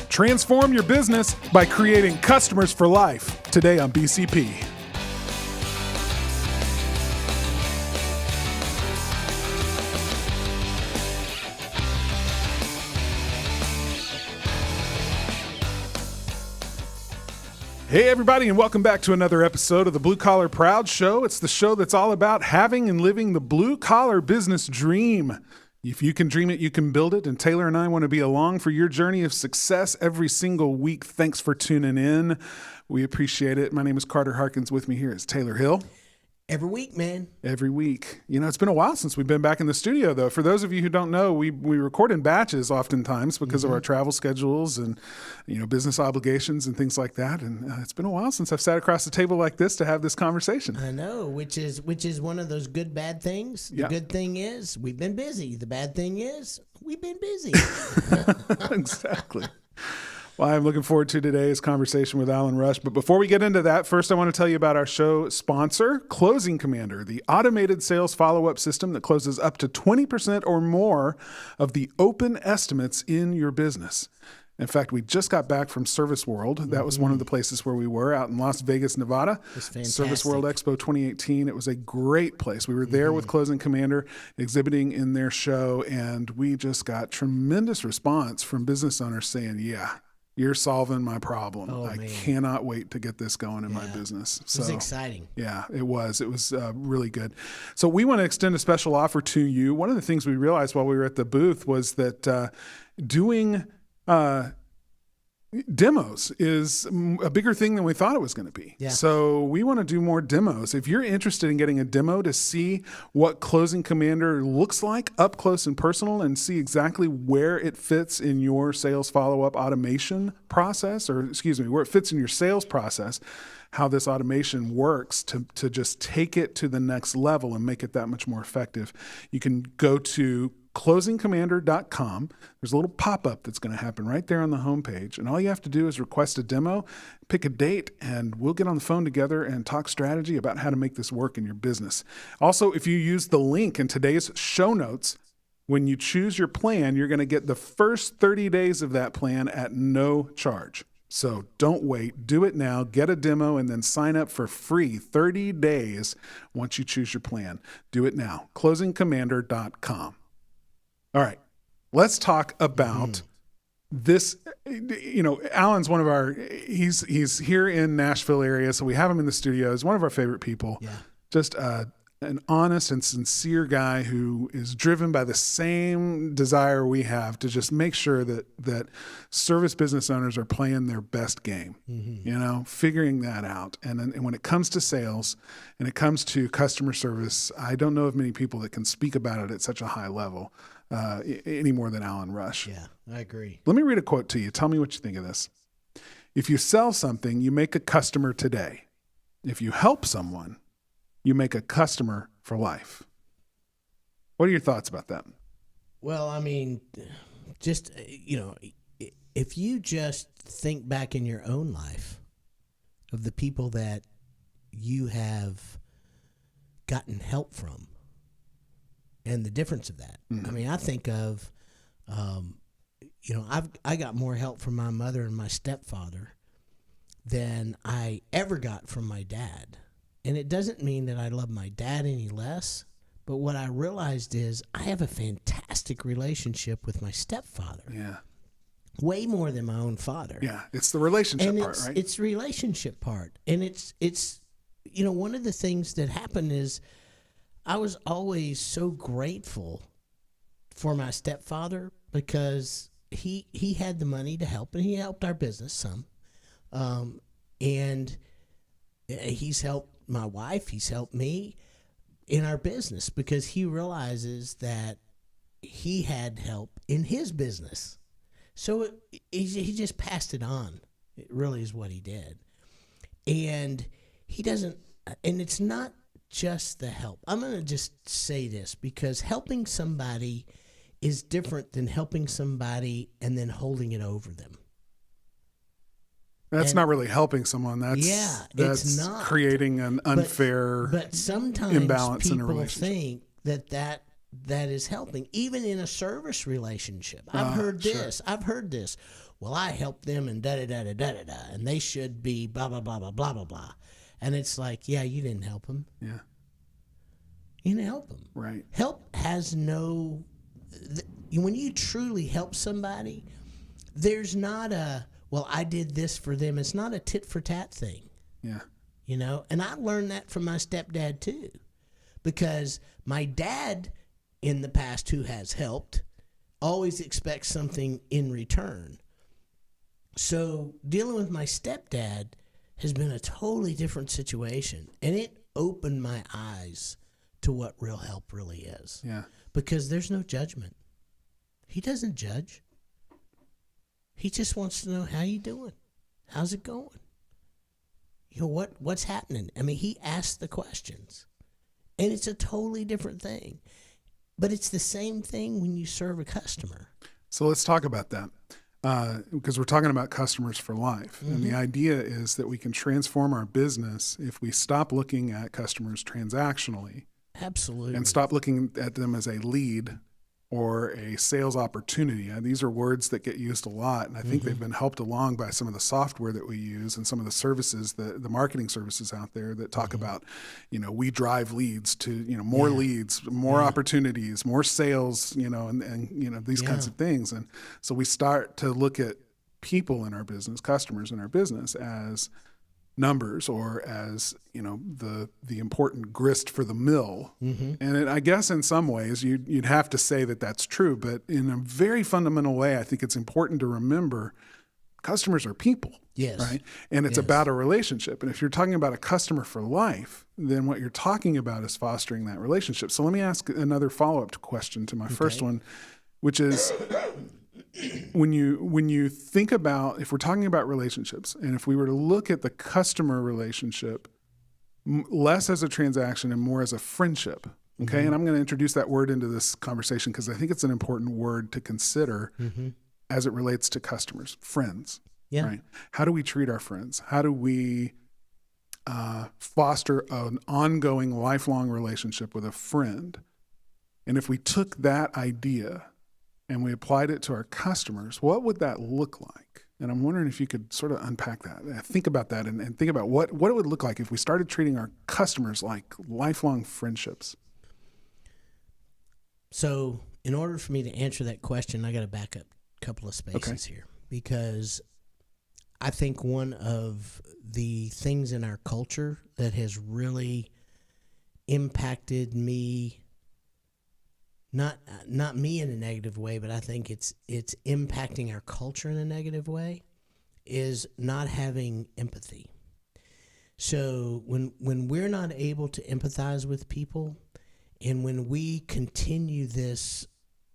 Transform your business by creating customers for life. Today on BCP. Hey everybody, and welcome back to another episode of the Blue Collar Proud Show. It's the show that's all about having and living the blue collar business dream. If you can dream it, you can build it. And Taylor and I want to be along for your journey of success every single week. Thanks for tuning in. We appreciate it. My name is Carter Harkins. With me here is Taylor Hill. Every week, man. Every week. You know, it's been a while since we've been back in the studio, though. For those of you who don't know, we record in batches oftentimes because of our travel schedules and, you know, business obligations and things like that. And it's been a while since I've sat across the table like this to have this conversation. I know, which is one of those good, bad things. The good thing is we've been busy. The bad thing is we've been busy. Exactly. Well, I'm looking forward to today's conversation with Alan Rush. But before we get into that, first I want to tell you about our show sponsor, Closing Commander, the automated sales follow-up system that closes up to 20% or more of the open estimates in your business. In fact, we just got back from Service World. That was one of the places where we were out in Las Vegas, Nevada. It was fantastic. Service World Expo 2018. It was a great place. We were there with Closing Commander exhibiting in their show, and we just got tremendous response from business owners saying, yeah, you're solving my problem. I cannot wait to get this going in my business. So, it was exciting. Yeah, it was. It was really good. So we want to extend a special offer to you. One of the things we realized while we were at the booth was that doing demos is a bigger thing than we thought it was going to be. Yeah. So we want to do more demos. If you're interested in getting a demo to see what Closing Commander looks like up close and personal and see exactly where it fits in your sales follow-up automation process, or where it fits in your sales process, how this automation works to just take it to the next level and make it that much more effective, you can go to closingcommander.com. There's a little pop-up that's going to happen right there on the homepage. And all you have to do is request a demo, pick a date, and we'll get on the phone together and talk strategy about how to make this work in your business. Also, if you use the link in today's show notes, when you choose your plan, you're going to get the first 30 days of that plan at no charge. So don't wait. Do it now. Get a demo and then sign up for free 30 days once you choose your plan. Do it now. closingcommander.com. All right, let's talk about this. You know, Alan's one of our, he's here in Nashville area, so we have him in the studio. He's one of our favorite people. Yeah. Just an honest and sincere guy who is driven by the same desire we have to just make sure that service business owners are playing their best game, you know, figuring that out. And when it comes to sales and it comes to customer service, I don't know of many people that can speak about it at such a high level any more than Alan Rush. Yeah, I agree. Let me read a quote to you. Tell me what you think of this. If you sell something, you make a customer today. If you help someone, you make a customer for life. What are your thoughts about that? Well, I mean, just, you know, if you just think back in your own life of the people that you have gotten help from and the difference of that. I mean, I think of, you know, I got more help from my mother and my stepfather than I ever got from my dad. And it doesn't mean that I love my dad any less, but what I realized is I have a fantastic relationship with my stepfather. Yeah. Way more than my own father. Yeah, it's the relationship and part, right? It's the relationship part. And it's you know, one of the things that happened is I was always so grateful for my stepfather because he had the money to help, and he helped our business some. And he's helped my wife, he's helped me in our business because he realizes that he had help in his business. So he just passed it on. It really is what he did. And he doesn't, and it's not just the help. I'm going to just say this because helping somebody is different than helping somebody and then holding it over them. That's not really helping someone. That's it's not creating an unfair but sometimes imbalance in a people relationship. think that that is helping, even in a service relationship. I've heard this. I've heard this. Well, I helped them and da da da da da da, and they should be blah blah blah blah blah blah blah. And it's like, yeah, you didn't help them. Yeah. You didn't help them. Right. Help has no. When you truly help somebody, there's not a, well, I did this for them. It's not a tit for tat thing. Yeah. You know, and I learned that from my stepdad too, because my dad in the past, who has helped, always expects something in return. So dealing with my stepdad has been a totally different situation, and it opened my eyes to what real help really is. Yeah. Because there's no judgment. He doesn't judge. He just wants to know, how you doing? How's it going? You know, what's happening? I mean, he asks the questions. And it's a totally different thing. But it's the same thing when you serve a customer. So let's talk about that. Because we're talking about customers for life. And the idea is that we can transform our business if we stop looking at customers transactionally. Absolutely. And stop looking at them as a lead or a sales opportunity. These are words that get used a lot, and I think they've been helped along by some of the software that we use and some of the services, the marketing services out there that talk about, you know, we drive leads to, you know, more leads, more opportunities, more sales, you know, and you know, these kinds of things. And so we start to look at people in our business, customers in our business, as numbers, or as, you know, the important grist for the mill. And I guess in some ways you'd have to say that that's true, but in a very fundamental way, I think it's important to remember customers are people. Yes. Right. And it's about a relationship. And if you're talking about a customer for life, then what you're talking about is fostering that relationship. So let me ask another follow-up question to my first one, which is, when you think about, if we're talking about relationships, and if we were to look at the customer relationship less as a transaction and more as a friendship, okay? And I'm going to introduce that word into this conversation because I think it's an important word to consider as it relates to customers, friends. Yeah. Right? How do we treat our friends? How do we foster an ongoing, lifelong relationship with a friend? And if we took that idea and we applied it to our customers, what would that look like? And I'm wondering if you could sort of unpack that, think about that, and think about what it would look like if we started treating our customers like lifelong friendships. So in order for me to answer that question, I got to back up a couple of spaces here, because I think one of the things in our culture that has really impacted me, not me in a negative way, but I think it's impacting our culture in a negative way, is not having empathy. So when we're not able to empathize with people, and when we continue this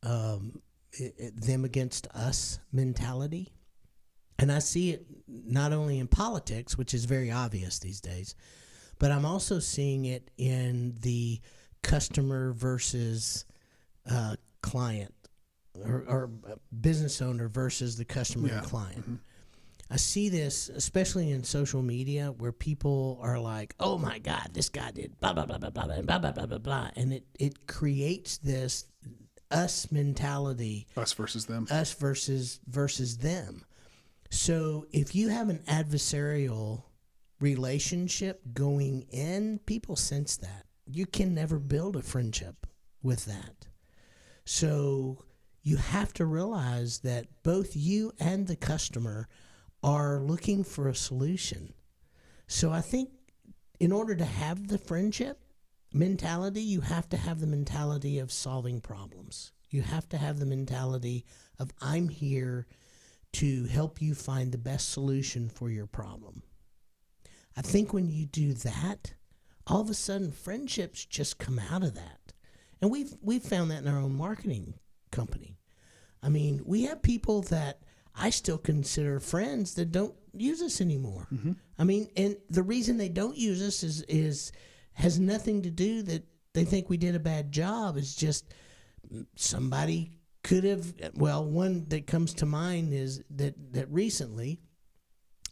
them against us mentality, and I see it not only in politics, which is very obvious these days, but I'm also seeing it in the customer versus client, or business owner versus the customer and client. I see this especially in social media, where people are like, "Oh my God, this guy did blah blah blah blah blah blah blah blah blah blah," and it creates this us mentality, Us versus them. us versus them. So if you have an adversarial relationship going in, people sense that. You can never build a friendship with that. So you have to realize that both you and the customer are looking for a solution. So I think in order to have the friendship mentality, you have to have the mentality of solving problems. You have to have the mentality of, I'm here to help you find the best solution for your problem. I think when you do that, all of a sudden friendships just come out of that. And we've found that in our own marketing company. I mean, we have people that I still consider friends that don't use us anymore. I mean, and the reason they don't use us is has nothing to do that they think we did a bad job. It's just somebody could have, well, one that comes to mind is that recently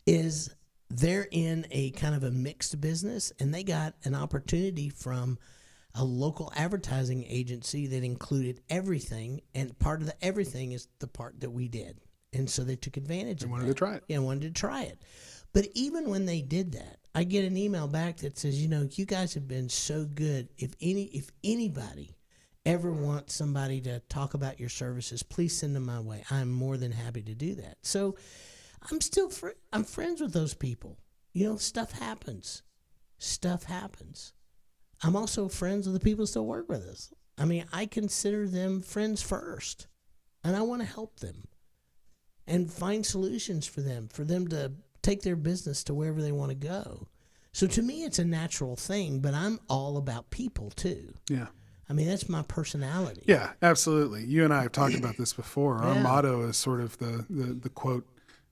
is they're in a kind of a mixed business, and they got an opportunity from a local advertising agency that included everything, and part of the everything is the part that we did. And so they took advantage of wanted that. to try it. Yeah, wanted to try it. But even when they did that, I get an email back that says, you guys have been so good. If anybody ever wants somebody to talk about your services, please send them my way. I'm more than happy to do that. So I'm still I'm friends with those people. Stuff happens. Stuff happens. I'm also friends with the people who still work with us. I mean, I consider them friends first, and I want to help them and find solutions for them to take their business to wherever they want to go. So to me, it's a natural thing, but I'm all about people too. Yeah. I mean, that's my personality. Yeah, absolutely. You and I have talked about this before. Our Yeah. motto is sort of the quote.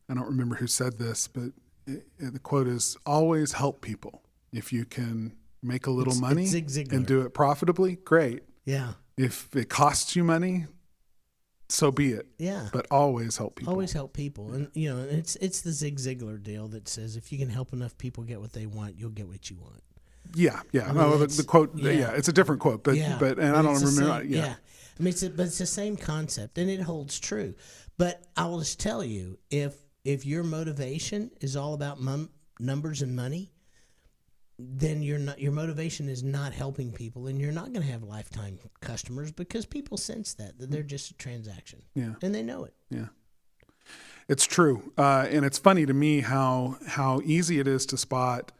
I don't remember who said this, but the quote is always help people. If you can make a little money it's Zig Ziglar. and do it profitably, great. Yeah. If it costs you money, so be it. Yeah. But always help people. Always help people. And, it's the Zig Ziglar deal that says if you can help enough people get what they want, you'll get what you want. Yeah. I mean, Well, it's- the quote, yeah. it's a different quote, but Yeah. and I don't it's the remember. same- Yeah. I mean, it's the same concept, and it holds true. But I will just tell you, if your motivation is all about numbers and money, then your motivation is not helping people, and you're not going to have lifetime customers because people sense that they're just a transaction. Yeah. And they know it. Yeah. It's true. And it's funny to me how easy it is to spot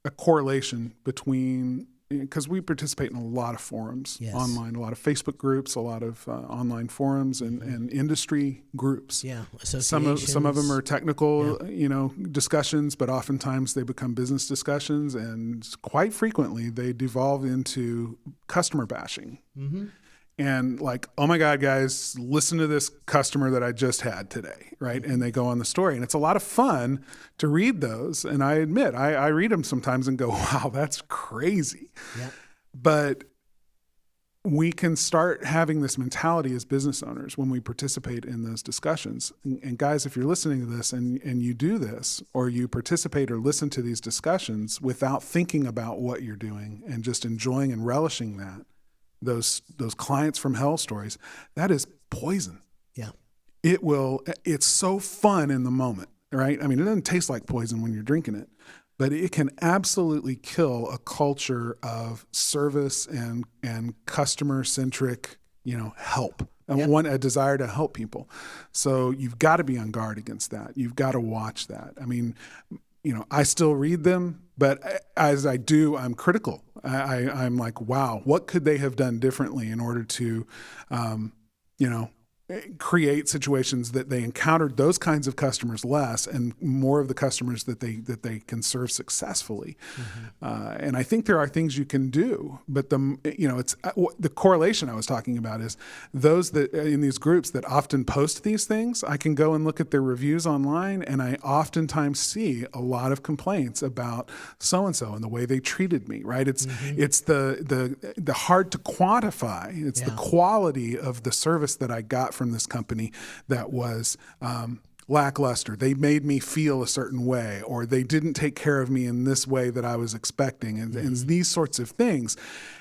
a correlation between, because we participate in a lot of forums Yes. online, a lot of Facebook groups, a lot of online forums and industry groups. Yeah. Some of them are technical, Yeah. discussions, but oftentimes they become business discussions, and quite frequently they devolve into customer bashing. Mm-hmm. And like, oh my God, guys, listen to this customer that I just had today, right? And they go on the story, and it's a lot of fun to read those. And I admit, I read them sometimes and go, wow, that's crazy. Yeah. But we can start having this mentality as business owners when we participate in those discussions. And guys, if you're listening to this and you do this, or you participate or listen to these discussions without thinking about what you're doing and just enjoying and relishing that, those clients from hell stories, that is poison. Yeah. It's so fun in the moment, right? I mean, it doesn't taste like poison when you're drinking it, but it can absolutely kill a culture of service and customer centric, help, and a desire to help people. So you've got to be on guard against that. You've got to watch that. I mean, I still read them, but as I do, I'm critical. I'm like, wow, what could they have done differently in order to, create situations that they encountered those kinds of customers less and more of the customers that they can serve successfully. Mm-hmm. And I think there are things you can do, but it's the correlation I was talking about is those that in these groups that often post these things. I can go and look at their reviews online, and I oftentimes see a lot of complaints about so and so and the way they treated me. Right? It's the hard to quantify. It's the quality of the service that I got from this company that was lackluster. They made me feel a certain way, or they didn't take care of me in this way that I was expecting, and these sorts of things.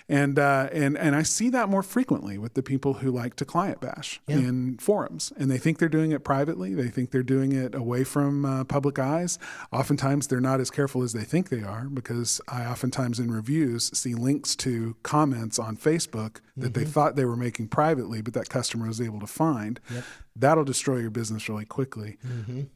And I see that more frequently with the people who like to client bash in forums, and they think they're doing it privately. They think they're doing it away from public eyes. Oftentimes, they're not as careful as they think they are, because I oftentimes in reviews see links to comments on Facebook that they thought they were making privately, but that customer was able to find. Yep. That'll destroy your business really quickly.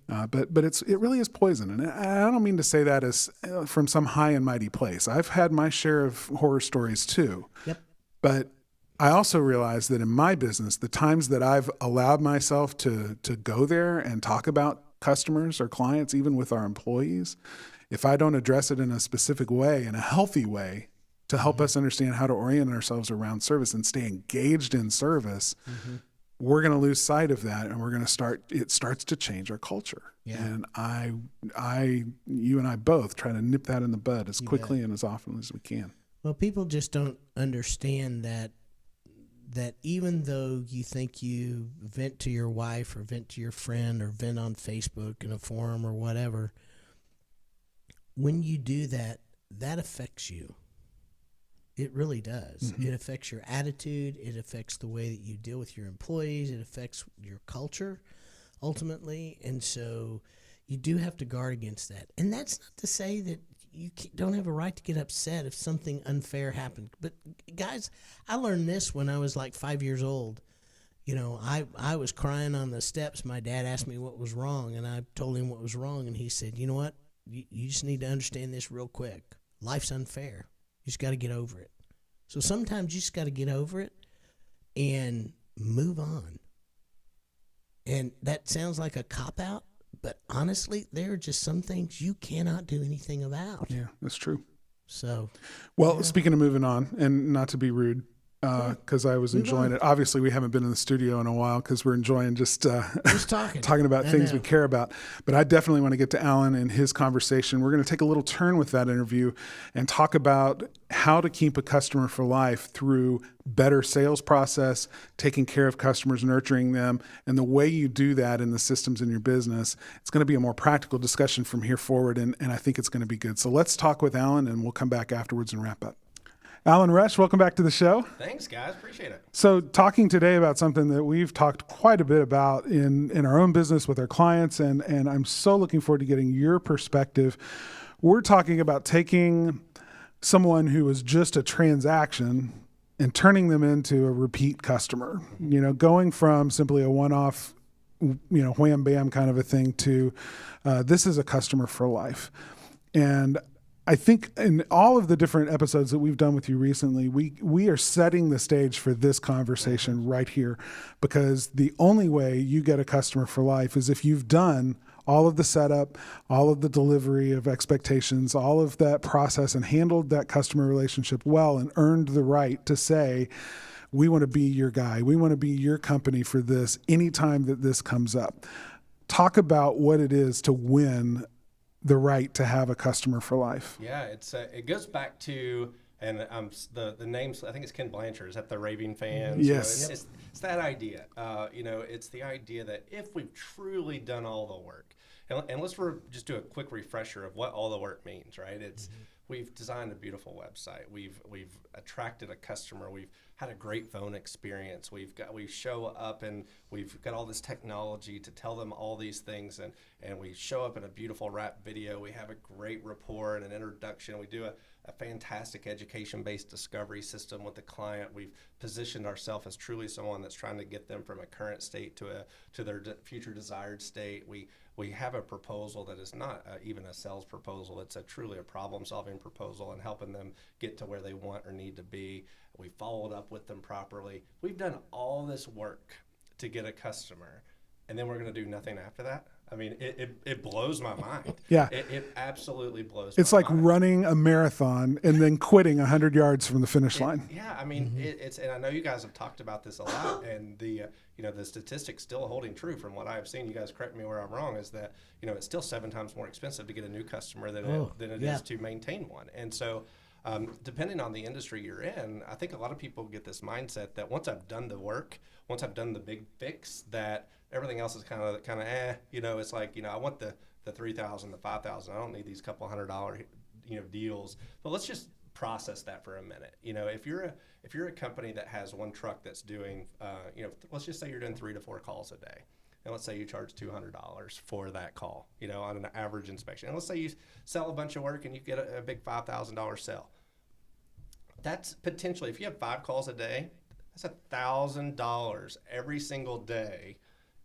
But it really is poison. And I don't mean to say that as from some high and mighty place. I've had my share of horror stories too. Yep. But I also realize that in my business, the times that I've allowed myself to go there and talk about customers or clients, even with our employees, if I don't address it in a specific way, in a healthy way, to help us understand how to orient ourselves around service and stay engaged in service, we're going to lose sight of that, and we're going to it starts to change our culture. Yeah. And you and I both try to nip that in the bud as quickly and as often as we can. Well, people just don't understand that even though you think you vent to your wife or vent to your friend or vent on Facebook in a forum or whatever, when you do that, that affects you. It really does. It affects your attitude. It affects the way that you deal with your employees. It affects your culture ultimately. And so you do have to guard against that. And that's not to say that you don't have a right to get upset if something unfair happened. But guys, I learned this when I was like 5 years old. You know, I was crying on the steps. My dad asked me what was wrong, and I told him what was wrong. And he said, you know what? You just need to understand this real quick. Life's unfair. You just got to get over it. So sometimes you just got to get over it and move on. And that sounds like a cop-out, but honestly, there are just some things you cannot do anything about. Yeah, that's true. So, Well, speaking of moving on, and not to be rude, because I was enjoying it. Obviously, we haven't been in the studio in a while because we're enjoying just talking about things we care about. But I definitely want to get to Alan and his conversation. We're going to take a little turn with that interview and talk about how to keep a customer for life through better sales process, taking care of customers, nurturing them, and the way you do that in the systems in your business. It's going to be a more practical discussion from here forward, and I think it's going to be good. So let's talk with Alan, and we'll come back afterwards and wrap up. Alan Rush, welcome back to the show. Thanks, guys. Appreciate it. So talking today about something that we've talked quite a bit about in our own business with our clients, and I'm so looking forward to getting your perspective. We're talking about taking someone who is just a transaction and turning them into a repeat customer, you know, going from simply a one-off, you know, wham bam kind of a thing to this is a customer for life. And I think in all of the different episodes that we've done with you recently, we are setting the stage for this conversation right here, because the only way you get a customer for life is if you've done all of the setup, all of the delivery of expectations, all of that process, and handled that customer relationship well and earned the right to say, we want to be your guy. We want to be your company for this anytime that this comes up. Talk about what it is to win the right to have a customer for life. Yeah, it goes back to, and the names, I think it's Ken Blanchard, is that the Raving Fans? Yes. You know, it's that idea. You know, it's the idea that if we've truly done all the work, and let's just do a quick refresher of what all the work means, right? It's we've designed a beautiful website. We've attracted a customer. We've had a great phone experience. We show up and we've got all this technology to tell them all these things, and we show up in a beautiful rap video. We have a great rapport and an introduction. We do a fantastic education-based discovery system with the client. We've positioned ourselves as truly someone that's trying to get them from a current state to their future desired state. We have a proposal that is not even a sales proposal. It's truly a problem-solving proposal and helping them get to where they want or need to be. We followed up with them properly. We've done all this work to get a customer, and then we're going to do nothing after that? I mean, it blows my mind. Yeah. It absolutely blows It's my like mind. running a marathon and then quitting 100 yards from the finish line. Yeah, I mean, it's, and I know you guys have talked about this a lot, and the statistics still holding true from what I've seen. You guys correct me where I'm wrong. Is that it's still 7 times more expensive to get a new customer than it is to maintain one, and so. Depending on the industry you're in, I think a lot of people get this mindset that once I've done the work, once I've done the big fix, that everything else is kind of it's like, I want the $3,000, the $5,000. I don't need these couple $100 deals. But let's just process that for a minute. If you're a company that has one truck that's doing, let's just say you're doing 3 to 4 calls a day. And let's say you charge $200 for that call, on an average inspection. And let's say you sell a bunch of work and you get a big $5,000 sale. That's potentially, if you have 5 calls a day, that's $1,000 every single day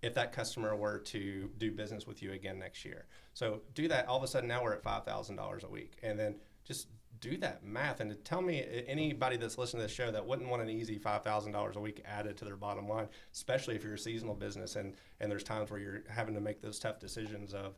if that customer were to do business with you again next year. So do that. All of a sudden now we're at $5,000 a week. And then just do that math and to tell me anybody that's listening to this show that wouldn't want an easy $5,000 a week added to their bottom line, especially if you're a seasonal business and there's times where you're having to make those tough decisions of,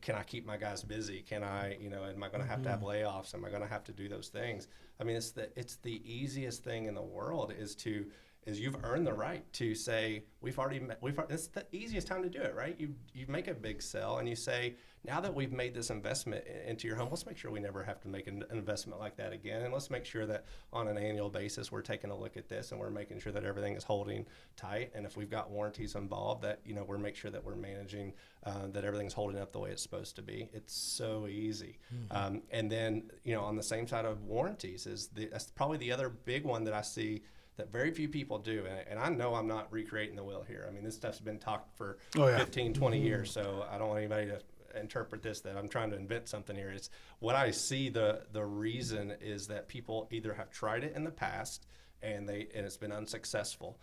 can I keep my guys busy? Can I, am I going to have to have layoffs? Am I going to have to do those things? I mean, it's the easiest thing in the world is to is you've earned the right to say, it's the easiest time to do it, right? You make a big sell and you say, now that we've made this investment into your home, let's make sure we never have to make an investment like that again. And let's make sure that on an annual basis, we're taking a look at this and we're making sure that everything is holding tight. And if we've got warranties involved, that, we're make sure that we're managing, that everything's holding up the way it's supposed to be. It's so easy. And then, on the same side of warranties that's probably the other big one that I see that very few people do. And I know I'm not recreating the wheel here. I mean, this stuff's been talked for 15, 20 years. So I don't want anybody to interpret this that I'm trying to invent something here. It's what I see the reason is that people either have tried it in the past and it's been unsuccessful,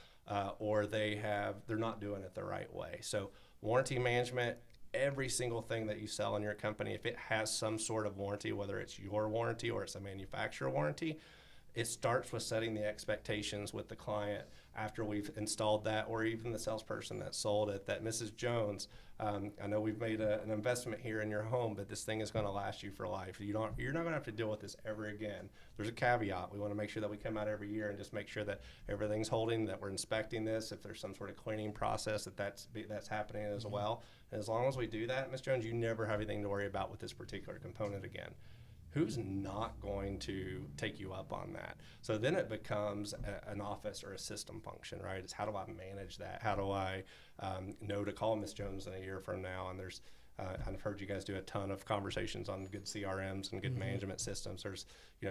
or they're not doing it the right way. So warranty management, every single thing that you sell in your company, if it has some sort of warranty, whether it's your warranty or it's a manufacturer warranty, it starts with setting the expectations with the client after we've installed that, or even the salesperson that sold it, that Mrs. Jones, I know we've made an investment here in your home, but this thing is going to last you for life. You're not going to have to deal with this ever again. There's a caveat. We want to make sure that we come out every year and just make sure that everything's holding, that we're inspecting this. If there's some sort of cleaning process, that's happening as well. And as long as we do that, Ms. Jones, you never have anything to worry about with this particular component again. Who's not going to take you up on that? So then it becomes an office or a system function, right? It's how do I manage that? How do I know to call Ms. Jones in a year from now? And there's, I've heard you guys do a ton of conversations on good CRMs and good management systems. There's,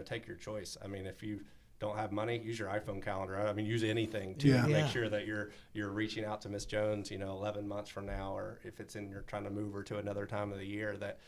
take your choice. I mean, if you don't have money, use your iPhone calendar. I mean, use anything to make sure that you're reaching out to Miss Jones, 11 months from now, or if it's you're trying to move her to another time of the year, that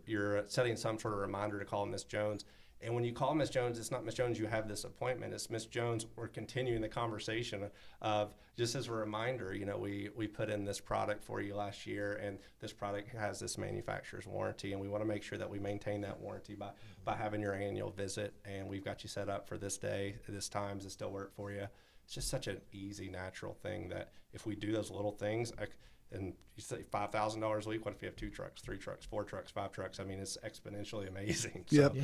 you're setting some sort of reminder to call Miss Jones. And when you call Miss Jones, it's not Miss Jones, you have this appointment. It's Miss Jones, we're continuing the conversation of, just as a reminder, we put in this product for you last year, and this product has this manufacturer's warranty, and we want to make sure that we maintain that warranty by having your annual visit, and we've got you set up for this day, this time. Does it still work for you? It's just such an easy, natural thing that if we do those little things, and you say $5,000 a week, what if you have 2 trucks, 3 trucks, 4 trucks, 5 trucks? I mean, it's exponentially amazing. Yep.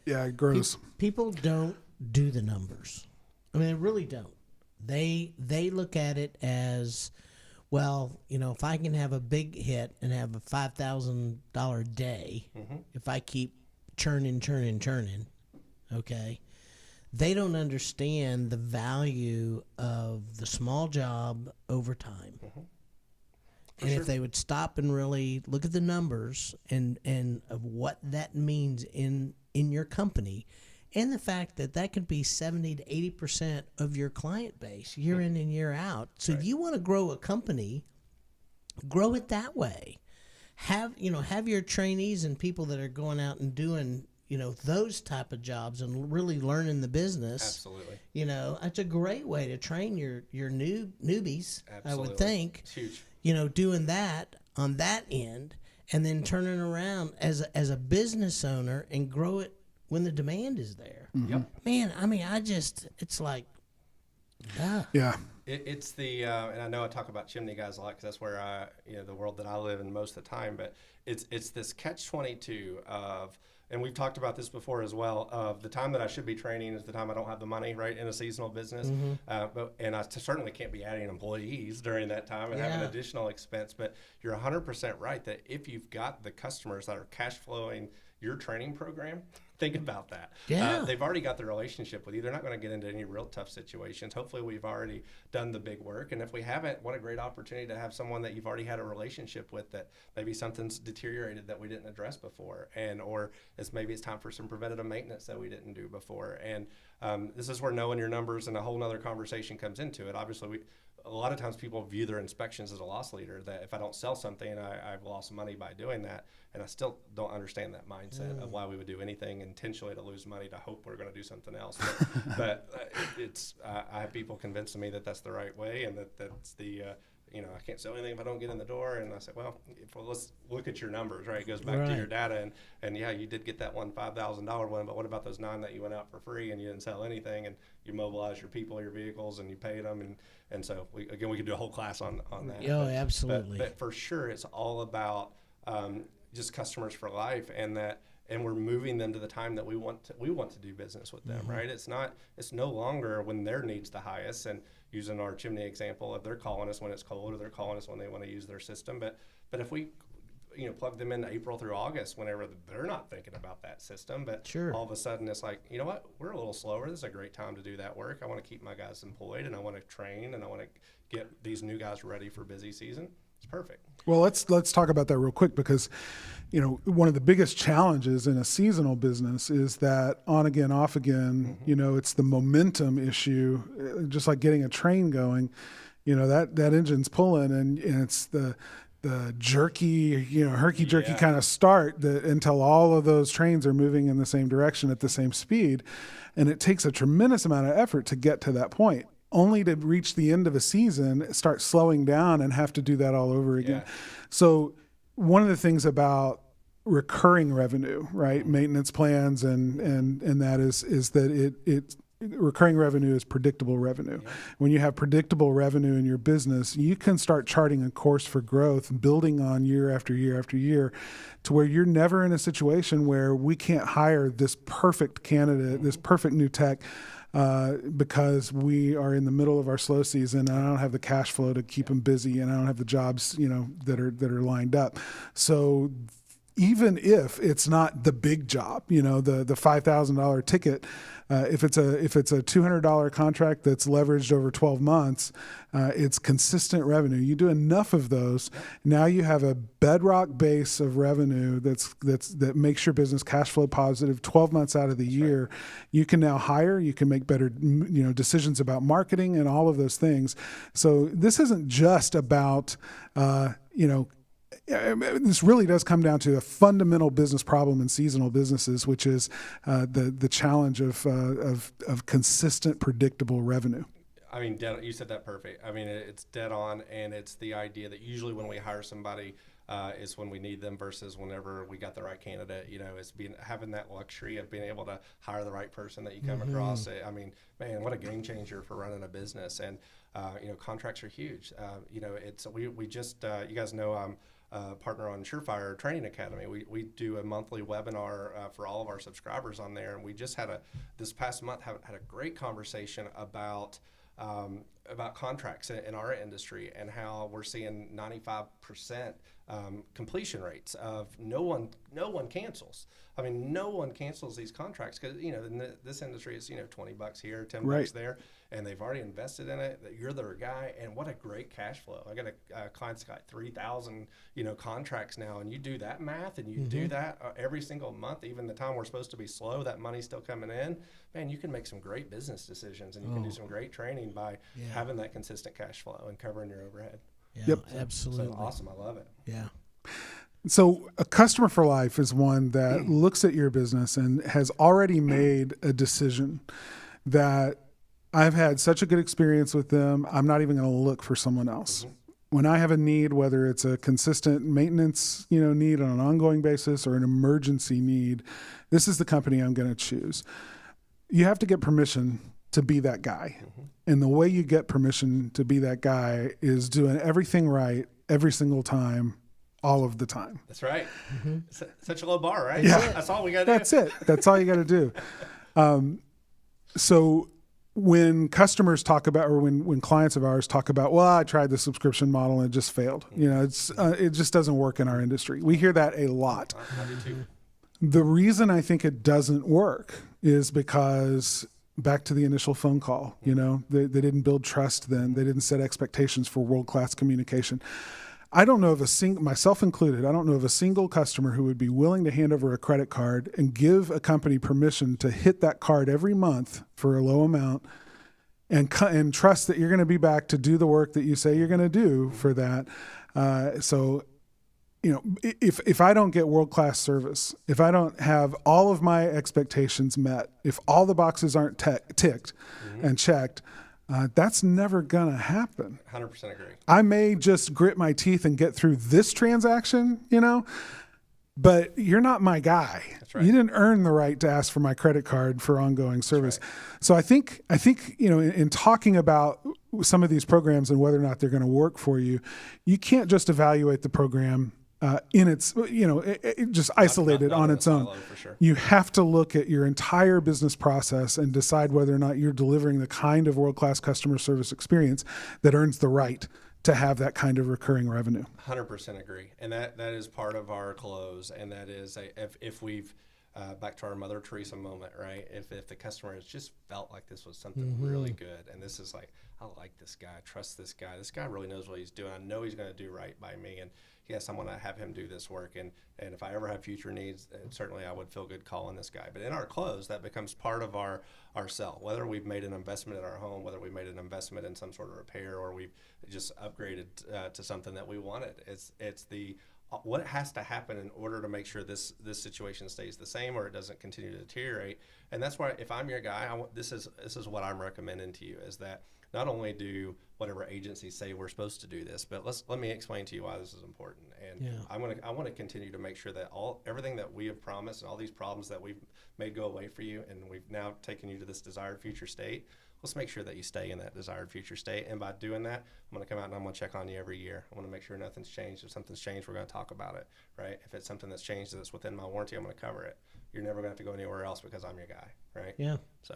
Yeah, it grows. People don't do the numbers. I mean, they really don't. They look at it as, well, if I can have a big hit and have a $5,000 day, if I keep churning, okay, they don't understand the value of the small job over time. And if they would stop and really look at the numbers and of what that means in your company, and the fact that could be 70 to 80% of your client base year in and year out. So if you want to grow a company, grow it that way. Have your trainees and people that are going out and doing those type of jobs and really learning the business. Absolutely. It's a great way to train your newbies. Absolutely. I would think. It's huge. Doing that on that end, and then turning around as a business owner and grow it when the demand is there. Yep. Man, I mean, it's like, Yeah. It's the, and I know I talk about chimney guys a lot because that's where the world that I live in most of the time, but it's this catch-22 of, and we've talked about this before as well, of the time that I should be training is the time I don't have the money, right, in a seasonal business. And I certainly can't be adding employees during that time and having additional expense. But you're 100% right that if you've got the customers that are cash flowing your training program, think about that. Yeah. They've already got the relationship with you. They're not going to get into any real tough situations. Hopefully we've already done the big work. And if we haven't, what a great opportunity to have someone that you've already had a relationship with, that maybe something's deteriorated that we didn't address before. Or maybe it's time for some preventative maintenance that we didn't do before. And this is where knowing your numbers and a whole nother conversation comes into it. Obviously, a lot of times people view their inspections as a loss leader, that if I don't sell something, I've lost money by doing that. And I still don't understand that mindset of why we would do anything intentionally to lose money to hope we're going to do something else. But I have people convincing me that that's the right way, and that's the, I can't sell anything if I don't get in the door. And I said, well, let's look at your numbers, right? It goes back to your data. And yeah, you did get that one $5,000 one, but what about those 9 that you went out for free and you didn't sell anything, and you mobilized your people, your vehicles, and you paid them? And so, we could do a whole class on that. Oh, absolutely. But for sure, it's all about just customers for life, and that and we're moving them to the time that we want to do business with them, right? It's no longer when their needs the highest, and using our chimney example, if they're calling us when it's cold or they're calling us when they want to use their system. But if we plug them in April through August, whenever they're not thinking about that system, but all of a sudden it's like, you know what, we're a little slower. This is a great time to do that work. I want to keep my guys employed, and I want to train, and I want to get these new guys ready for busy season. It's perfect. Well, let's talk about that real quick, because one of the biggest challenges in a seasonal business is that on again, off again. It's the momentum issue, just like getting a train going. That engine's pulling, and it's the jerky, herky-jerky kind of start until all of those trains are moving in the same direction at the same speed. And it takes a tremendous amount of effort to get to that point, only to reach the end of a season, start slowing down and have to do that all over again. Yeah. So one of the things about recurring revenue, right, maintenance plans and that is that it recurring revenue is predictable revenue. Yeah. When you have predictable revenue in your business, you can start charting a course for growth, building on year after year after year, to where you're never in a situation where we can't hire this perfect candidate, this perfect new tech, because we are in the middle of our slow season, and I don't have the cash flow to keep them busy, and I don't have the jobs, that are lined up. So even if it's not the big job, the $5,000 ticket, if it's a $200 contract that's leveraged over 12 months, it's consistent revenue. You do enough of those, now you have a bedrock base of revenue that makes your business cash flow positive 12 months out of the year. Right. You can now hire, you can make better decisions about marketing and all of those things. So this isn't just about this really does come down to a fundamental business problem in seasonal businesses, which is the challenge of consistent, predictable revenue. I mean, you said that perfect. I mean, it's dead on, and it's the idea that usually when we hire somebody is when we need them versus whenever we got the right candidate. It's having that luxury of being able to hire the right person that you come across. I mean, man, what a game changer for running a business. And contracts are huge. We just you guys know partner on Surefire Training Academy. We do a monthly webinar for all of our subscribers on there, and we just had this past month had a great conversation about contracts in our industry, and how we're seeing 95% completion rates of no one cancels. I mean, no one cancels these contracts because in this industry is $20 here, $10 there, and they've already invested in it. That you're their guy, and what a great cash flow. I got a client's got 3,000 contracts now, and you do that math, and you do that every single month, even the time we're supposed to be slow, that money's still coming in. Man, you can make some great business decisions, and you can do some great training by having that consistent cash flow and covering your overhead. Yeah, yep, absolutely. So awesome. I love it. Yeah. So a customer for life is one that looks at your business and has already made a decision that I've had such a good experience with them, I'm not even going to look for someone else. When I have a need, whether it's a consistent maintenance, need on an ongoing basis or an emergency need, this is the company I'm going to choose. You have to get permission to be that guy. And the way you get permission to be that guy is doing everything right every single time, all of the time. That's right. Such a low bar, right? Yeah. That's all we got to do. That's it. That's all you got to do. So when customers talk about, or when clients of ours talk about, well, I tried the subscription model and it just failed. It just doesn't work in our industry. We hear that a lot. I do too. The reason I think it doesn't work is because back to the initial phone call, they didn't build trust then. They didn't set expectations for world-class communication. I don't know of myself included, I don't know of a single customer who would be willing to hand over a credit card and give a company permission to hit that card every month for a low amount and trust that you're going to be back to do the work that you say you're going to do for that. If I don't get world-class service, if I don't have all of my expectations met, if all the boxes aren't ticked and checked, that's never going to happen. 100% agree. I may just grit my teeth and get through this transaction, but you're not my guy. That's right. You didn't earn the right to ask for my credit card for ongoing service. Right. So I think in talking about some of these programs and whether or not they're going to work for you, you can't just evaluate the program in its, just isolated not on in a its own. silo, for sure. You have to look at your entire business process and decide whether or not you're delivering the kind of world-class customer service experience that earns the right to have that kind of recurring revenue. 100% agree, and that is part of our close, and that is if we've back to our Mother Teresa moment, right? If the customer has just felt like this was something really good, and this is like, I like this guy, I trust this guy really knows what he's doing, I know he's going to do right by me, and yes, I'm going to have him do this work, and if I ever have future needs, certainly I would feel good calling this guy. But in our close, that becomes part of our sell. Whether we've made an investment in our home, whether we made an investment in some sort of repair, or we've just upgraded to something that we wanted, it's the what has to happen in order to make sure this situation stays the same or it doesn't continue to deteriorate. And that's why if I'm your guy, this is what I'm recommending to you, is that not only do whatever agencies say we're supposed to do this, but let me explain to you why this is important. And I want to continue to make sure that everything that we have promised and all these problems that we've made go away for you, and we've now taken you to this desired future state, let's make sure that you stay in that desired future state. And by doing that, I'm going to come out and I'm going to check on you every year. I want to make sure nothing's changed. If something's changed, we're going to talk about it, right? If it's something that's changed that's within my warranty, I'm going to cover it. You're never going to have to go anywhere else because I'm your guy, right? Yeah. So,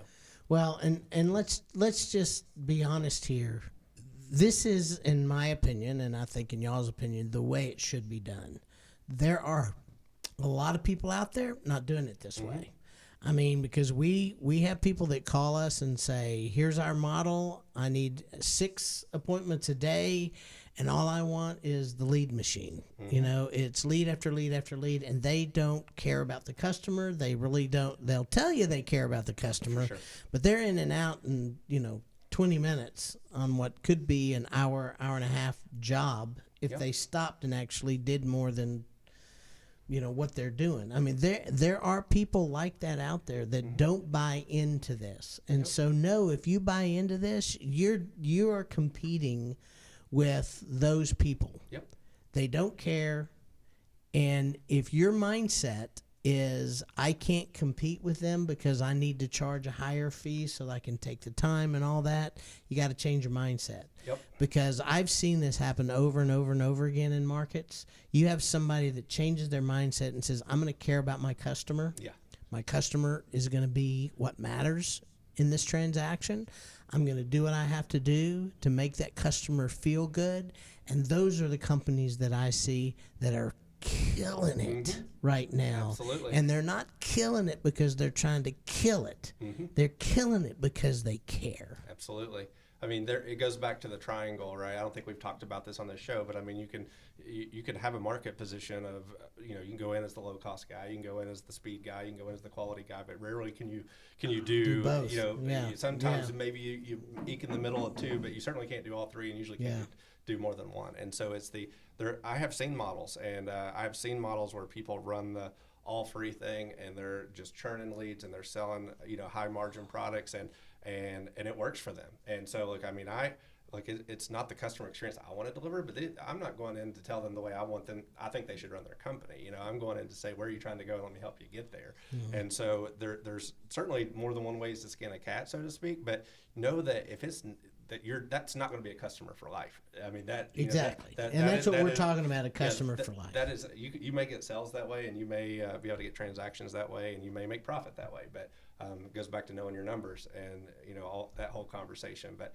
well, and let's just be honest here. This is, in my opinion, and I think in y'all's opinion, the way it should be done. There are a lot of people out there not doing it this way. I mean, because we have people that call us and say, here's our model. I need 6 appointments a day, and all I want is the lead machine. It's lead after lead after lead, and they don't care about the customer. They really don't. They'll tell you they care about the customer, but they're in and out in, 20 minutes on what could be an hour and a half job if they stopped and actually did more than what they're doing. I mean, there are people like that out there that don't buy into this. And so no, if you buy into this, you are competing with those people. Yep. They don't care. And if your mindset is, I can't compete with them because I need to charge a higher fee so that I can take the time and all that, you got to change your mindset. Yep. Because I've seen this happen over and over and over again in markets. You have somebody that changes their mindset and says, I'm going to care about my customer. Yeah. My customer is going to be what matters in this transaction. I'm going to do what I have to do to make that customer feel good. And those are the companies that I see that are killing it right now. Absolutely. And they're not killing it because they're trying to kill it. They're killing it because they care. Absolutely. I mean, it goes back to the triangle, right? I don't think we've talked about this on this show, but I mean, you can have a market position of, you can go in as the low cost guy, you can go in as the speed guy, you can go in as the quality guy, but rarely can you do both. Sometimes maybe you eke in the middle of 2, but you certainly can't do all 3, and usually can't do more than 1. And so it's I have seen models, and I have seen models where people run the all free thing, and they're just churning leads, and they're selling high margin products, and it works for them. And so it's not the customer experience I want to deliver, but I'm not going in to tell them the way I want them. I think they should run their company. I'm going in to say, where are you trying to go? Let me help you get there. And so there's certainly more than one ways to skin a cat, so to speak. But know that if it's that's not going to be a customer for life. I mean that exactly, and that's what we're talking about, a customer for life. That is, you may get sales that way, and you may be able to get transactions that way, and you may make profit that way. But it goes back to knowing your numbers and all that whole conversation. But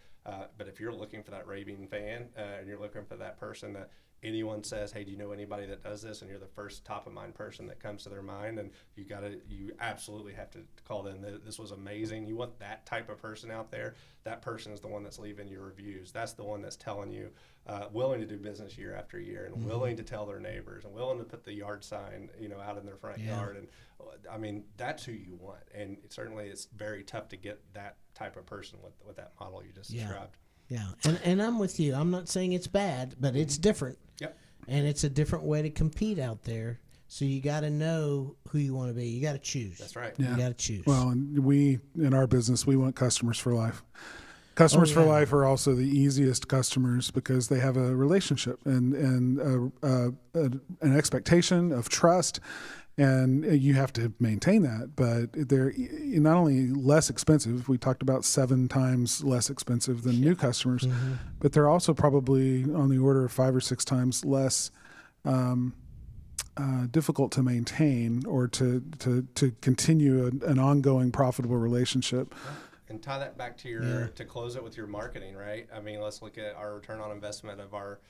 if you're looking for that raving fan and you're looking for that person that anyone says, hey, do you know anybody that does this? And you're the first top of mind person that comes to their mind, and you absolutely have to call them. This was amazing. You want that type of person out there. That person is the one that's leaving your reviews. That's the one that's telling you, willing to do business year after year, and willing to tell their neighbors, and willing to put the yard sign, out in their front yard. And I mean, that's who you want. And certainly it's very tough to get that type of person with that model you just described. Yeah, and I'm with you. I'm not saying it's bad, but it's different. Yep. And it's a different way to compete out there. So you got to know who you want to be. You got to choose. That's right. You got to choose. Well, and in our business, we want customers for life. Customers for life are also the easiest customers because they have a relationship and an expectation of trust. And you have to maintain that, but they're not only less expensive. We talked about 7 times less expensive than new customers, but they're also probably on the order of 5 or 6 times less difficult to maintain or to continue an ongoing profitable relationship. And tie that back to your to close it with your marketing, right? I mean, let's look at our return on investment of our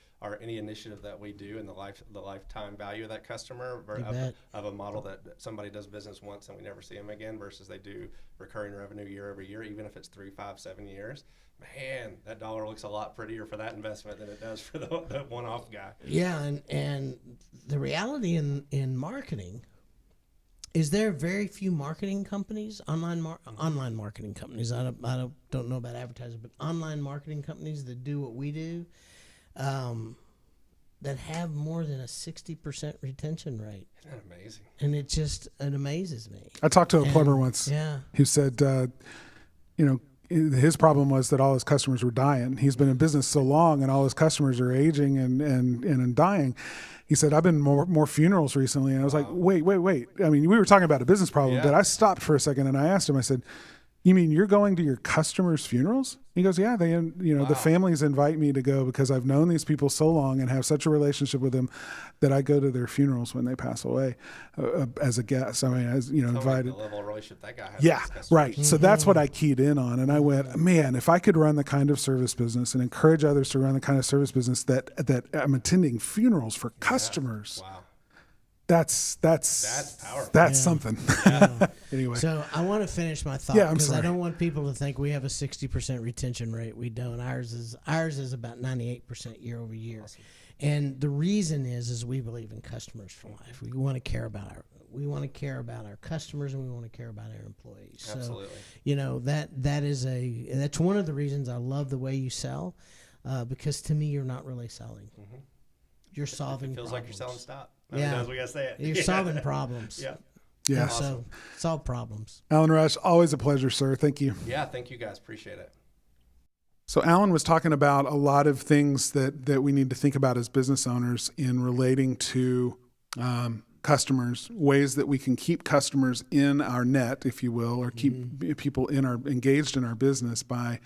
any initiative that we do and the lifetime value of that customer of a model that somebody does business once and we never see them again versus they do recurring revenue year over year, even if it's 3, 5, 7 years. Man, that dollar looks a lot prettier for that investment than it does for the one-off guy. Yeah, and the reality in marketing is there are very few marketing companies, online marketing companies. I don't know about advertising, but online marketing companies that do what we do, that have more than a 60% retention rate. Isn't that amazing? And it amazes me. I talked to a plumber once who said, his problem was that all his customers were dying. He's been in business so long and all his customers are aging and dying. He said, I've been more funerals recently. And I was like, wait. I mean, we were talking about a business problem, but I stopped for a second and I asked him, I said, you mean you're going to your customers' funerals? He goes, yeah, the families invite me to go because I've known these people so long and have such a relationship with them that I go to their funerals when they pass away as a guest. I mean, invited. The level of relationship that guy has. Yeah, right. Mm-hmm. So that's what I keyed in on. And I went, man, if I could run the kind of service business and encourage others to run the kind of service business that I'm attending funerals for customers. Wow. That's powerful. That's something. Yeah. Anyway. So I want to finish my thought because I don't want people to think we have a 60% retention rate. We don't. Ours is about 98% year over year. Awesome. And the reason is we believe in customers for life. We want to care about our customers and we want to care about our employees. Absolutely. So, that's one of the reasons I love the way you sell, because to me you're not really selling. Mm-hmm. You're solving. It feels problems. Like you're selling stock. Yeah, we gotta say it. You're solving problems. Yeah. Yeah. Awesome. So solve problems. Alan Rush, always a pleasure, sir. Thank you. Yeah, thank you guys. Appreciate it. So Alan was talking about a lot of things that we need to think about as business owners in relating to customers, ways that we can keep customers in our net, if you will, or keep people engaged in our business by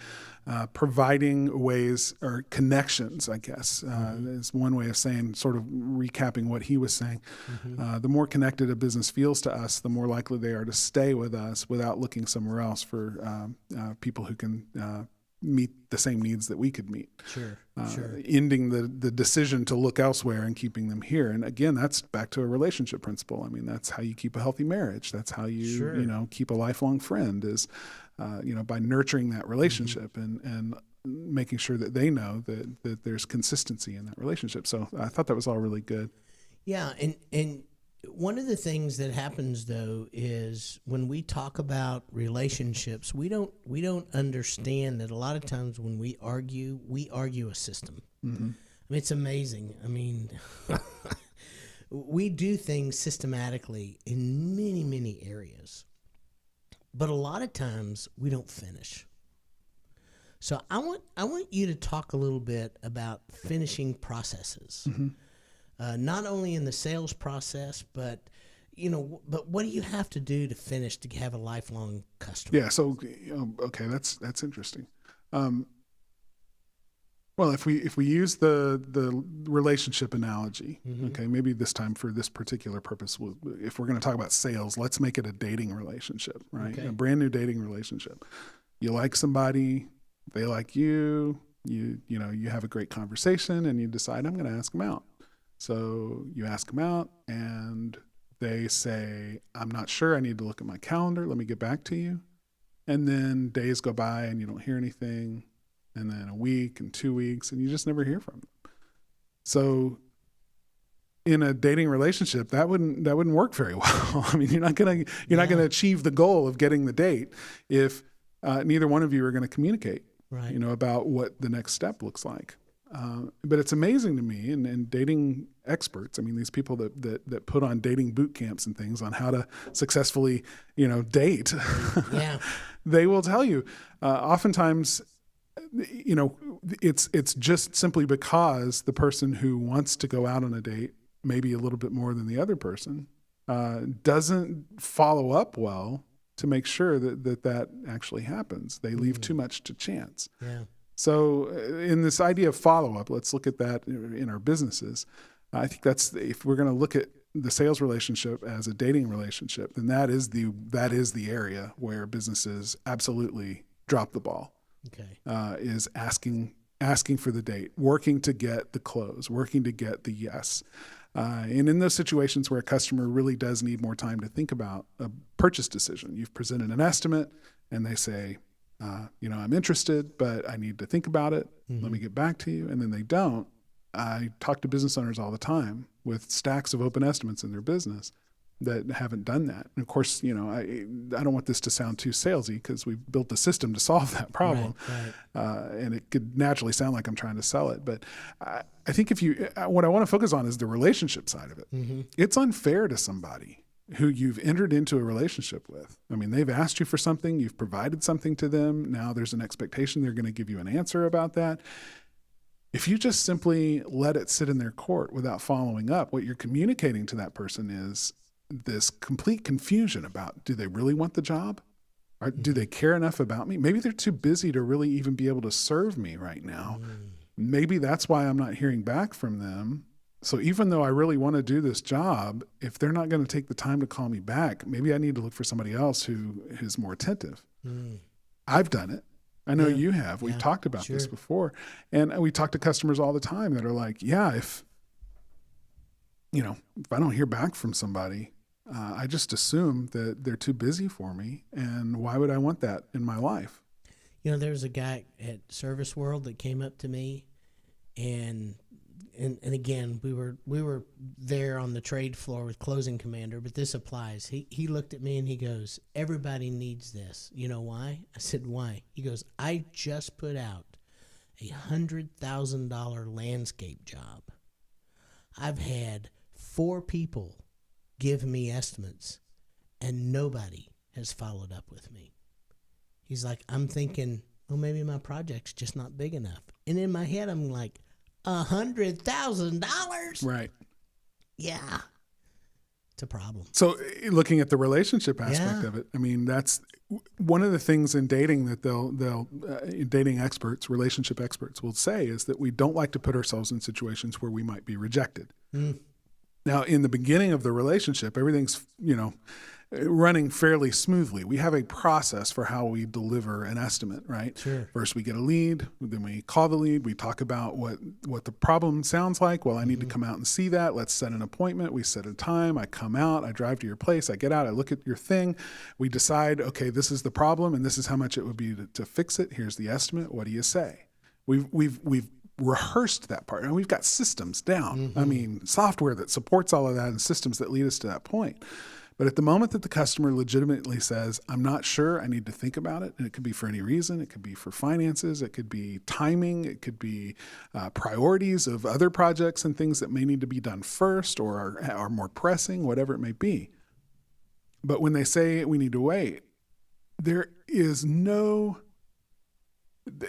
providing ways or connections, I guess, is one way of saying, sort of recapping what he was saying. The more connected a business feels to us, the more likely they are to stay with us without looking somewhere else for people who can meet the same needs that we could meet. Sure. Ending the decision to look elsewhere and keeping them here. And again, that's back to a relationship principle. I mean, that's how you keep a healthy marriage. That's how you, keep a lifelong friend is, by nurturing that relationship and making sure that they know that there's consistency in that relationship. So I thought that was all really good. Yeah. And one of the things that happens though is when we talk about relationships, we don't understand that a lot of times when we argue a system. Mm-hmm. I mean, it's amazing. I mean, we do things systematically in many, many areas, but a lot of times we don't finish. So I want you to talk a little bit about finishing processes. Mm-hmm. Not only in the sales process, but what do you have to do to finish to have a lifelong customer? Yeah. So, okay, that's interesting. Well, if we use the relationship analogy, okay, maybe this time for this particular purpose, if we're going to talk about sales, let's make it a dating relationship, right? Okay. A brand new dating relationship. You like somebody, they like you. You have a great conversation, and you decide I'm going to ask them out. So you ask them out and they say, I'm not sure. I need to look at my calendar. Let me get back to you. And then days go by and you don't hear anything. And then a week and 2 weeks and you just never hear from them. So in a dating relationship, that wouldn't work very well. I mean, you're not going to achieve the goal of getting the date if neither one of you are going to communicate, right, about what the next step looks like. But it's amazing to me, and dating experts, I mean, these people that put on dating boot camps and things on how to successfully, date, they will tell you, oftentimes, it's just simply because the person who wants to go out on a date, maybe a little bit more than the other person, doesn't follow up well to make sure that actually happens. They leave too much to chance. Yeah. So in this idea of follow-up, let's look at that in our businesses. I think if we're going to look at the sales relationship as a dating relationship, then that is the area where businesses absolutely drop the ball. Okay. Is asking for the date, working to get the close, working to get the yes. And in those situations where a customer really does need more time to think about a purchase decision, you've presented an estimate and they say, I'm interested, but I need to think about it. Let me get back to you. And then they don't. I talk to business owners all the time with stacks of open estimates in their business that haven't done that. And of course, I don't want this to sound too salesy because we've built a system to solve that problem. Right. And it could naturally sound like I'm trying to sell it. But I think what I want to focus on is the relationship side of it. Mm-hmm. It's unfair to somebody who you've entered into a relationship with. I mean, they've asked you for something, you've provided something to them. Now there's an expectation they're going to give you an answer about that. If you just simply let it sit in their court without following up, what you're communicating to that person is this complete confusion about, do they really want the job? Or do they care enough about me? Maybe they're too busy to really even be able to serve me right now. Maybe that's why I'm not hearing back from them. So even though I really want to do this job, if they're not going to take the time to call me back, maybe I need to look for somebody else who is more attentive. I've done it. I know you have. We've talked about this before. And we talk to customers all the time that are like, if I don't hear back from somebody, I just assume that they're too busy for me. And why would I want that in my life? There was a guy at Service World that came up to me, and again, we were there on the trade floor with Closing Commander, but this applies. He looked at me and he goes, "Everybody needs this. You know why?" I said, "Why?" He goes, "I just put out a $100,000 landscape job. I've had 4 people give me estimates, and nobody has followed up with me." He's like, "I'm thinking, well, maybe my project's just not big enough." And in my head, I'm like, $100,000? Right. Yeah. It's a problem. So looking at the relationship aspect of it, I mean, that's one of the things in dating that they'll dating experts, relationship experts will say is that we don't like to put ourselves in situations where we might be rejected. Now, in the beginning of the relationship, everything's, running fairly smoothly. We have a process for how we deliver an estimate, right? Sure. First, we get a lead, then we call the lead, we talk about what the problem sounds like. Well, I need to come out and see that. Let's set an appointment. We set a time. I come out, I drive to your place, I get out, I look at your thing. We decide, okay, this is the problem and this is how much it would be to fix it. Here's the estimate. What do you say? We've rehearsed that part, and we've got systems down. I mean, software that supports all of that and systems that lead us to that point. But at the moment that the customer legitimately says, "I'm not sure, I need to think about it," and it could be for any reason, it could be for finances, it could be timing, it could be priorities of other projects and things that may need to be done first or are more pressing, whatever it may be. But when they say we need to wait, there is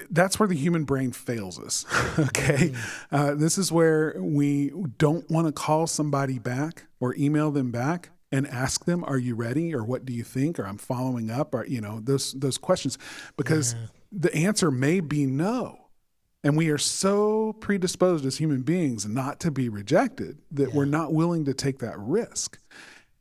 that's where the human brain fails us, okay? This is where we don't want to call somebody back or email them back and ask them, "Are you ready?" or "What do you think?" or "I'm following up," or, those questions, because the answer may be no. And we are so predisposed as human beings not to be rejected that we're not willing to take that risk.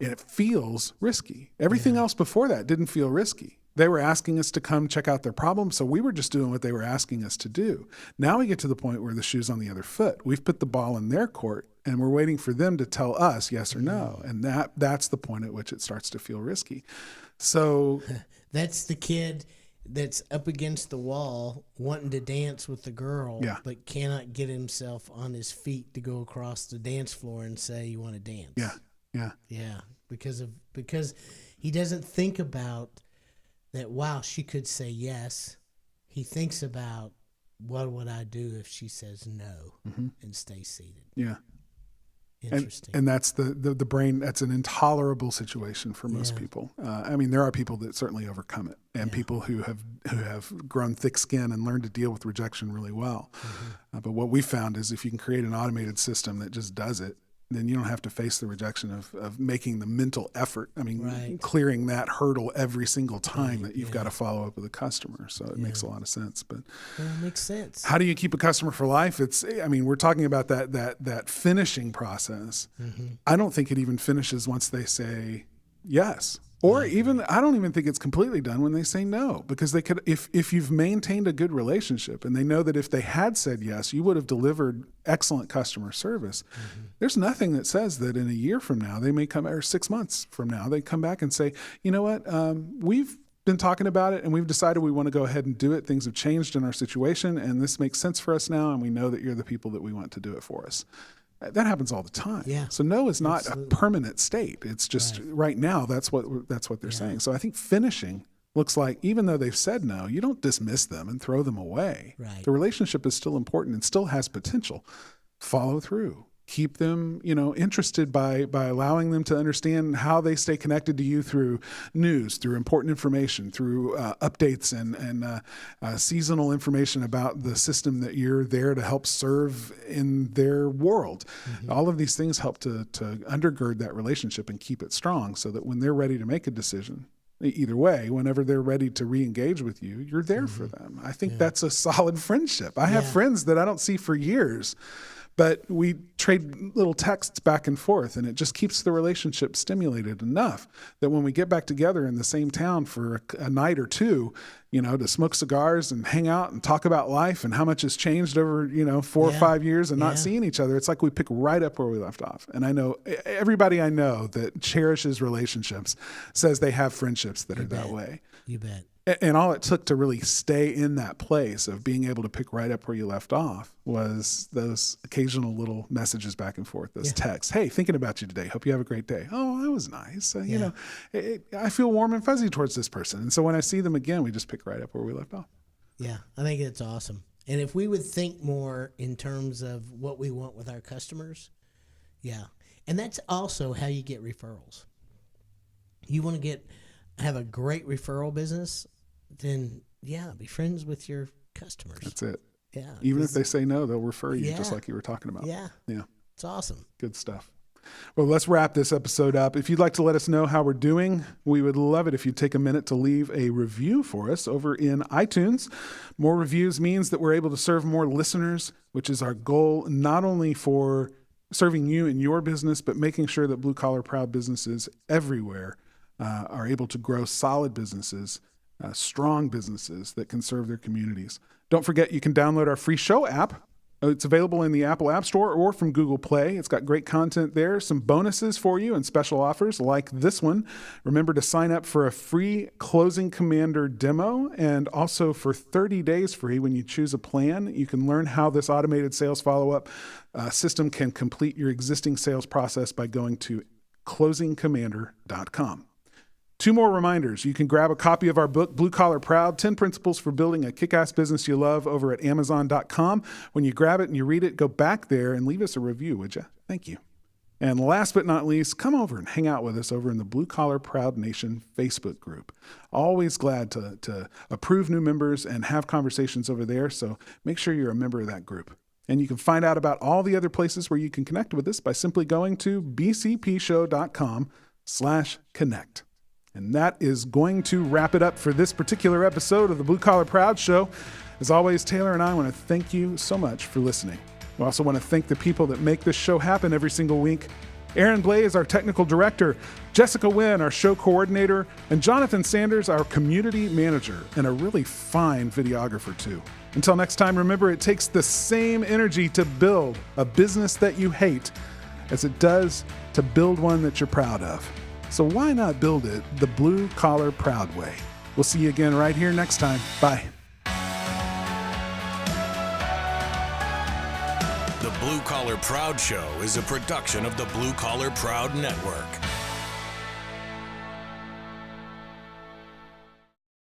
And it feels risky. Everything else before that didn't feel risky. They were asking us to come check out their problem, so we were just doing what they were asking us to do. Now we get to the point where the shoe's on the other foot. We've put the ball in their court, and we're waiting for them to tell us yes or no. And that's the point at which it starts to feel risky. So that's the kid that's up against the wall wanting to dance with the girl, but cannot get himself on his feet to go across the dance floor and say, "You want to dance?" Yeah, because he doesn't think about that, wow, she could say yes. He thinks about, what would I do if she says no and stay seated? Yeah. Interesting. And that's the brain. That's an intolerable situation for most people. I mean, there are people that certainly overcome it, and people who have grown thick skin and learned to deal with rejection really well. But what we found is if you can create an automated system that just does it, then you don't have to face the rejection of making the mental effort. I mean, Right. clearing that hurdle every single time that you've got to follow up with a customer. So it makes a lot of sense. But Well, it makes sense. how do you keep a customer for life? We're talking about that finishing process. I don't think it even finishes once they say yes. Or even, I don't even think it's completely done when they say no, because they could, if you've maintained a good relationship and they know that if they had said yes, you would have delivered excellent customer service. There's nothing that says that in a year from now, they may come, or 6 months from now, they come back and say, you know what, we've been talking about it and we've decided we want to go ahead and do it. Things have changed in our situation and this makes sense for us now. And we know that you're the people that we want to do it for us. That happens all the time. Yeah. So no is not Absolutely. a permanent state. It's just right now. That's what they're saying. So I think finishing looks like, even though they've said no, you don't dismiss them and throw them away. Right. The relationship is still important and still has potential. Follow through. Keep them, interested by allowing them to understand how they stay connected to you through news, through important information, through updates and seasonal information about the system that you're there to help serve in their world. All of these things help to undergird that relationship and keep it strong so that when they're ready to make a decision, either way, whenever they're ready to re-engage with you, you're there for them. I think that's a solid friendship. I have friends that I don't see for years, but we trade little texts back and forth, and it just keeps the relationship stimulated enough that when we get back together in the same town for a night or two, to smoke cigars and hang out and talk about life and how much has changed over, 4 or 5 years and not seeing each other, it's like we pick right up where we left off. And I know everybody I know that cherishes relationships says they have friendships that are that way. You bet. And all it took to really stay in that place of being able to pick right up where you left off was those occasional little messages back and forth, those texts. Hey, thinking about you today. Hope you have a great day. Oh, that was nice. I feel warm and fuzzy towards this person. And so when I see them again, we just pick right up where we left off. Yeah, I think it's awesome. And if we would think more in terms of what we want with our customers, and that's also how you get referrals. You want to have a great referral business, then be friends with your customers. That's it. Yeah. Even if they say no, they'll refer you, just Yeah. like you were talking about. Yeah. Yeah. It's awesome. Good stuff. Well, let's wrap this episode up. If you'd like to let us know how we're doing, we would love it if you'd take a minute to leave a review for us over in iTunes. More reviews means that we're able to serve more listeners, which is our goal, not only for serving you and your business, but making sure that Blue Collar Proud businesses everywhere are able to grow solid businesses, strong businesses that can serve their communities. Don't forget, you can download our free show app. It's available in the Apple App Store or from Google Play. It's got great content there, some bonuses for you and special offers like this one. Remember to sign up for a free Closing Commander demo and also for 30 days free when you choose a plan. You can learn how this automated sales follow-up system can complete your existing sales process by going to closingcommander.com. 2 more reminders. You can grab a copy of our book, Blue Collar Proud, 10 Principles for Building a Kick-Ass Business You Love over at Amazon.com. When you grab it and you read it, go back there and leave us a review, would you? Thank you. And last but not least, come over and hang out with us over in the Blue Collar Proud Nation Facebook group. Always glad to approve new members and have conversations over there, so make sure you're a member of that group. And you can find out about all the other places where you can connect with us by simply going to bcpshow.com/connect. And that is going to wrap it up for this particular episode of the Blue Collar Proud Show. As always, Taylor and I want to thank you so much for listening. We also want to thank the people that make this show happen every single week. Aaron Blaze, our technical director, Jessica Wynn, our show coordinator, and Jonathan Sanders, our community manager, and a really fine videographer too. Until next time, remember, it takes the same energy to build a business that you hate as it does to build one that you're proud of. So why not build it the Blue Collar Proud way? We'll see you again right here next time. Bye. The Blue Collar Proud Show is a production of the Blue Collar Proud Network.